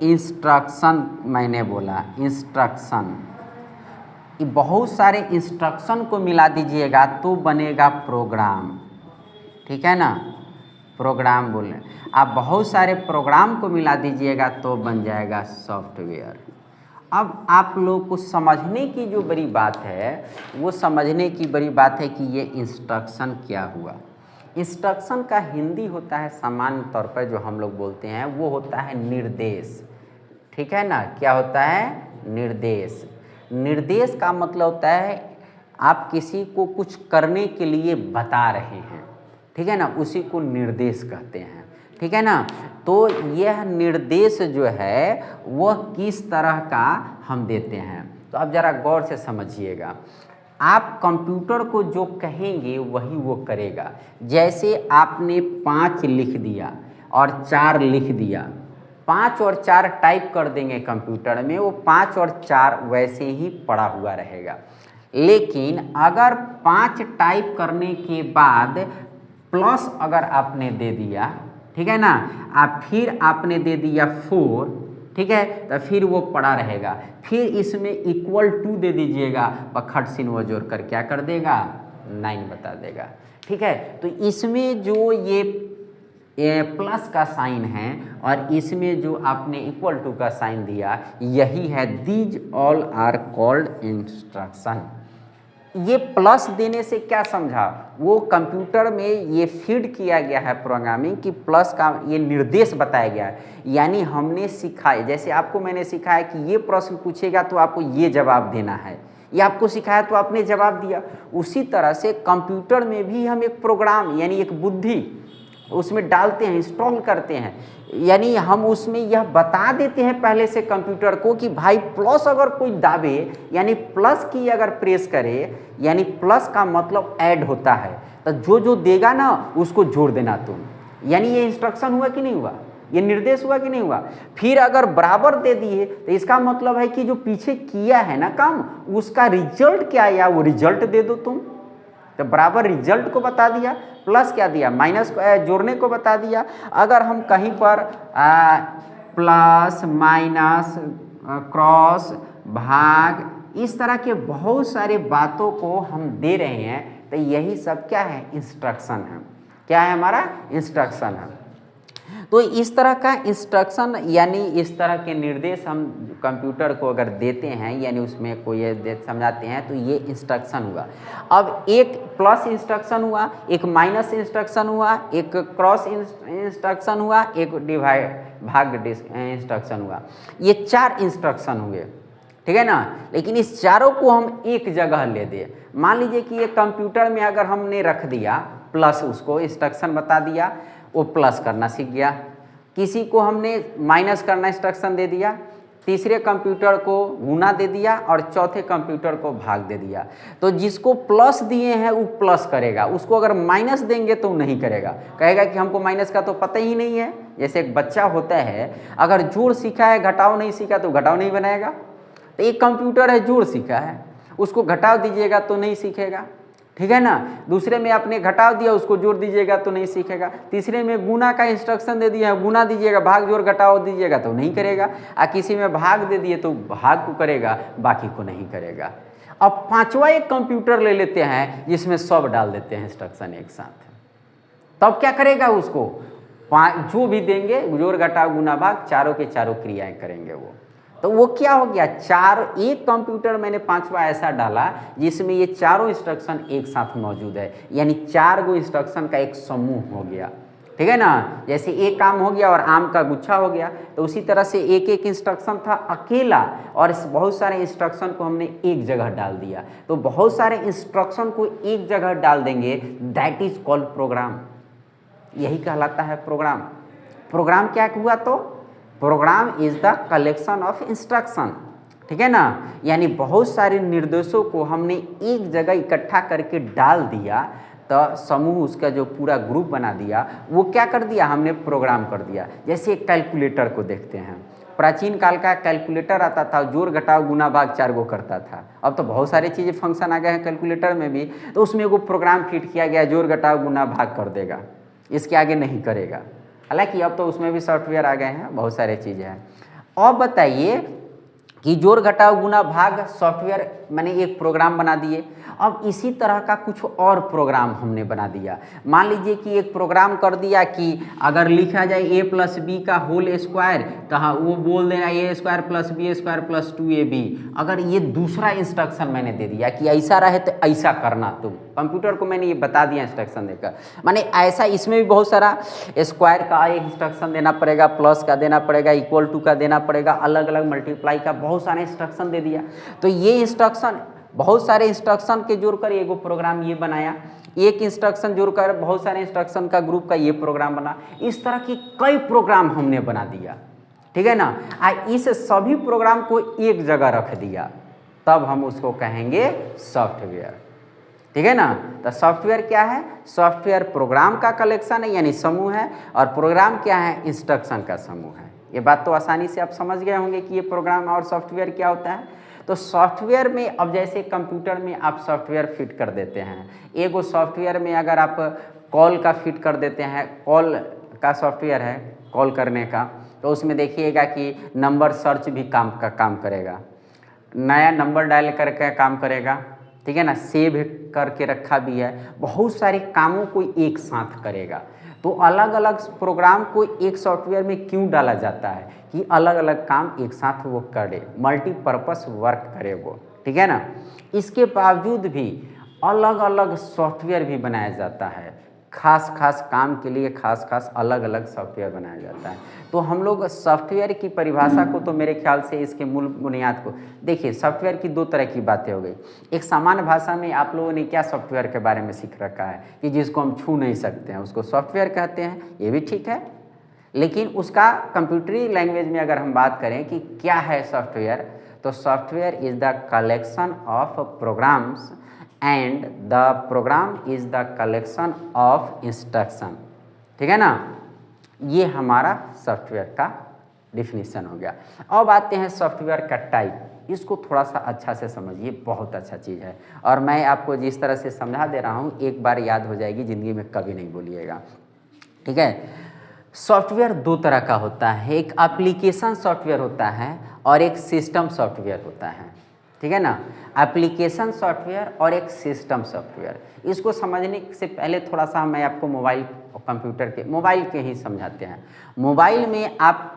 Instruction मैंने बोला, instruction, बहुत सारे इंस्ट्रक्शन को मिला दीजिएगा तो बनेगा प्रोग्राम, ठीक है ना। प्रोग्राम बोले आप बहुत सारे प्रोग्राम को मिला दीजिएगा तो बन जाएगा सॉफ्टवेयर। अब आप लोग को समझने की जो बड़ी बात है, वो समझने की बड़ी बात है कि ये इंस्ट्रक्शन क्या हुआ। इंस्ट्रक्शन का हिंदी होता है सामान्य तौर पर जो हम लोग बोलते हैं वो होता है निर्देश, ठीक है ना। क्या होता है? निर्देश। निर्देश का मतलब होता है आप किसी को कुछ करने के लिए बता रहे हैं, ठीक है ना, उसी को निर्देश कहते हैं, ठीक है ना। तो यह निर्देश जो है वह किस तरह का हम देते हैं, तो आप ज़रा गौर से समझिएगा। आप कंप्यूटर को जो कहेंगे वही वो करेगा। जैसे आपने 5 लिख दिया और 4 लिख दिया, 5 और 4 टाइप कर देंगे कंप्यूटर में, वो 5 और 4 वैसे ही पड़ा हुआ रहेगा। लेकिन अगर 5 टाइप करने के बाद प्लस अगर आपने दे दिया, ठीक है ना, आप फिर आपने दे दिया 4, ठीक है, तो फिर वो पड़ा रहेगा। फिर इसमें इक्वल टू दे दीजिएगा, खट सिन वो जोड़ कर क्या कर देगा? 9 बता देगा, ठीक है। तो इसमें जो ये प्लस का साइन है और इसमें जो आपने इक्वल टू का साइन दिया, यही है these all are called instruction. ये प्लस देने से क्या समझा, वो कंप्यूटर में ये फीड किया गया है प्रोग्रामिंग कि प्लस का ये निर्देश बताया गया है। यानी हमने सिखाया, जैसे आपको मैंने सिखाया कि ये प्रश्न पूछेगा तो आपको ये जवाब देना है, ये आपको सिखाया तो आपने जवाब दिया। उसी तरह से कंप्यूटर में भी हम एक प्रोग्राम यानी एक बुद्धि उसमें डालते हैं, इंस्टॉल करते हैं, यानी हम उसमें यह बता देते हैं पहले से कंप्यूटर को कि भाई प्लस अगर कोई दाबे यानी प्लस की अगर प्रेस करे, यानी प्लस का मतलब ऐड होता है, तो जो जो देगा ना उसको जोड़ देना तुम। यानी ये इंस्ट्रक्शन हुआ कि नहीं हुआ, ये निर्देश हुआ कि नहीं हुआ। फिर अगर बराबर दे दिए तो इसका मतलब है कि जो पीछे किया है ना काम, उसका रिजल्ट क्या आया वो रिजल्ट दे दो तुम। तो बराबर रिजल्ट को बता दिया, प्लस क्या दिया, माइनस को जोड़ने को बता दिया। अगर हम कहीं पर प्लस माइनस क्रॉस भाग इस तरह के बहुत सारे बातों को हम दे रहे हैं, तो यही सब क्या है? इंस्ट्रक्शन है। क्या है? हमारा इंस्ट्रक्शन है। तो इस तरह का इंस्ट्रक्शन यानी इस तरह के निर्देश हम कंप्यूटर को अगर देते हैं, यानी उसमें कोई समझाते हैं, तो ये इंस्ट्रक्शन हुआ। अब एक प्लस इंस्ट्रक्शन हुआ, एक माइनस इंस्ट्रक्शन हुआ, एक क्रॉस इंस्ट्रक्शन हुआ, एक भाग इंस्ट्रक्शन हुआ। ये 4 इंस्ट्रक्शन हुए, ठीक है ना। लेकिन इस चारों को हम एक जगह ले दें। मान लीजिए कि ये कंप्यूटर में अगर हमने रख दिया प्लस, उसको इंस्ट्रक्शन बता दिया, वो प्लस करना सीख गया। किसी को हमने माइनस करना इंस्ट्रक्शन दे दिया, तीसरे कंप्यूटर को गुना दे दिया और चौथे कंप्यूटर को भाग दे दिया। तो जिसको प्लस दिए हैं वो प्लस करेगा, उसको अगर माइनस देंगे तो नहीं करेगा, कहेगा कि हमको माइनस का तो पता ही नहीं है। जैसे एक बच्चा होता है, अगर जोड़ सीखा है घटाव नहीं सीखा तो घटाव नहीं बनाएगा। तो एक कंप्यूटर है जोड़ सीखा है, उसको घटाव दीजिएगा तो नहीं सीखेगा, ठीक है ना। दूसरे में आपने घटाव दिया, उसको जोड़ दीजिएगा तो नहीं सीखेगा। तीसरे में गुना का इंस्ट्रक्शन दे दिया, गुना दीजिएगा, भाग जोड़ घटाव दीजिएगा तो नहीं करेगा। किसी में भाग दे दिए तो भाग को करेगा, बाकी को नहीं करेगा। अब 5वां एक कंप्यूटर ले लेते हैं जिसमें सब डाल देते हैं इंस्ट्रक्शन एक साथ, तब क्या करेगा? उसको जो भी देंगे जोड़ घटाव गुना भाग चारों के चारों क्रियाएं करेंगे वो। तो वो क्या हो गया? एक कंप्यूटर मैंने 5वां ऐसा डाला जिसमें ये चारों इंस्ट्रक्शन एक साथ मौजूद है, यानी 4 गो इंस्ट्रक्शन का एक समूह हो गया, ठीक है ना। जैसे एक काम हो गया और आम का गुच्छा हो गया, तो उसी तरह से एक एक इंस्ट्रक्शन था अकेला और इस बहुत सारे इंस्ट्रक्शन को हमने एक जगह डाल दिया। तो बहुत सारे इंस्ट्रक्शन को एक जगह डाल देंगे, दैट इज कॉल्ड प्रोग्राम। यही कहलाता है प्रोग्राम। प्रोग्राम क्या हुआ? तो program is the collection of instruction, ठीक है ना। यानी बहुत सारे निर्देशों को हमने एक जगह इकट्ठा करके डाल दिया, तो समूह उसका जो पूरा ग्रुप बना दिया, वो क्या कर दिया? हमने प्रोग्राम कर दिया। जैसे एक कैलकुलेटर को देखते हैं, प्राचीन काल का कैलकुलेटर आता था, जोड़ घटाव गुना भाग 4 गो करता था। अब तो बहुत सारी चीज़ें फंक्शन आ गए हैं कैलकुलेटर में भी, तो उसमें वो प्रोग्राम फिट किया गया, जोड़ घटाव गुना भाग कर देगा, इसके आगे नहीं करेगा। हालांकि अब तो उसमें भी सॉफ्टवेयर आ गए हैं, बहुत सारे चीज़ें हैं। अब बताइए कि जोड़ घटाव गुना भाग सॉफ्टवेयर मैंने एक प्रोग्राम बना दिए। अब इसी तरह का कुछ और प्रोग्राम हमने बना दिया। मान लीजिए कि एक प्रोग्राम कर दिया कि अगर लिखा जाए a प्लस बी का होल स्क्वायर, तो हाँ वो बोल देना A square plus B square plus 2ab। अगर ये दूसरा इंस्ट्रक्शन मैंने दे दिया कि ऐसा रहे तो ऐसा करना, तुम कंप्यूटर को मैंने ये बता दिया इंस्ट्रक्शन देकर, माने ऐसा इसमें भी बहुत सारा स्क्वायर का एक इंस्ट्रक्शन देना पड़ेगा, प्लस का देना पड़ेगा, इक्वल टू का देना पड़ेगा, अलग अलग मल्टीप्लाई का बहुत सारे इंस्ट्रक्शन दे दिया। तो ये इंस्ट्रक्शन बहुत सारे इंस्ट्रक्शन के जोड़कर एगो प्रोग्राम ये बनाया, एक इंस्ट्रक्शन जोड़कर बहुत सारे इंस्ट्रक्शन का ग्रुप का ये प्रोग्राम बना। इस तरह की कई प्रोग्राम हमने बना दिया, ठीक है ना। इस सभी प्रोग्राम को एक जगह रख दिया, तब हम उसको कहेंगे सॉफ्टवेयर, ठीक है ना। तो सॉफ्टवेयर क्या है? सॉफ्टवेयर प्रोग्राम का कलेक्शन है यानी समूह है, और प्रोग्राम क्या है? इंस्ट्रक्शन का समूह है। ये बात तो आसानी से आप समझ गए होंगे कि ये प्रोग्राम और सॉफ्टवेयर क्या होता है। तो सॉफ्टवेयर में अब जैसे कंप्यूटर में आप सॉफ्टवेयर फिट कर देते हैं, एगो सॉफ्टवेयर में अगर आप कॉल का फिट कर देते हैं, कॉल का सॉफ्टवेयर है कॉल करने का, तो उसमें देखिएगा कि नंबर सर्च भी काम करेगा, नया नंबर डायल करके काम करेगा, ठीक है ना, सेव करके रखा भी है, बहुत सारे कामों को एक साथ करेगा। तो अलग अलग प्रोग्राम को एक सॉफ्टवेयर में क्यों डाला जाता है कि अलग अलग काम एक साथ वो करे, मल्टीपर्पस वर्क करे वो, ठीक है ना। इसके बावजूद भी अलग अलग सॉफ्टवेयर भी बनाया जाता है, खास काम के लिए खास अलग अलग सॉफ्टवेयर बनाया जाता है। तो हम लोग सॉफ्टवेयर की परिभाषा को तो मेरे ख्याल से इसके मूल बुनियाद को देखिए। सॉफ्टवेयर की दो तरह की बातें हो गई। एक सामान्य भाषा में आप लोगों ने क्या सॉफ्टवेयर के बारे में सीख रखा है कि जिसको हम छू नहीं सकते हैं उसको सॉफ्टवेयर कहते हैं, ये भी ठीक है। लेकिन उसका कंप्यूटरी लैंग्वेज में अगर हम बात करें कि क्या है सॉफ्टवेयर, तो software is the collection of programs and the program is the collection of instruction, ठीक है ना। ये हमारा सॉफ्टवेयर का डिफिनीशन हो गया। अब आते हैं सॉफ्टवेयर का टाइप। इसको थोड़ा सा अच्छा से समझिए, बहुत अच्छा चीज़ है, और मैं आपको जिस तरह से समझा दे रहा हूँ एक बार याद हो जाएगी, ज़िंदगी में कभी नहीं भूलिएगा, ठीक है। सॉफ्टवेयर दो तरह का होता है, एक एप्लीकेशन सॉफ्टवेयर होता है और एक सिस्टम सॉफ्टवेयर होता है, ठीक है ना। एप्लीकेशन सॉफ्टवेयर और एक सिस्टम सॉफ्टवेयर, इसको समझने से पहले थोड़ा सा मैं आपको मोबाइल और कंप्यूटर के मोबाइल के ही समझाते हैं। मोबाइल में आप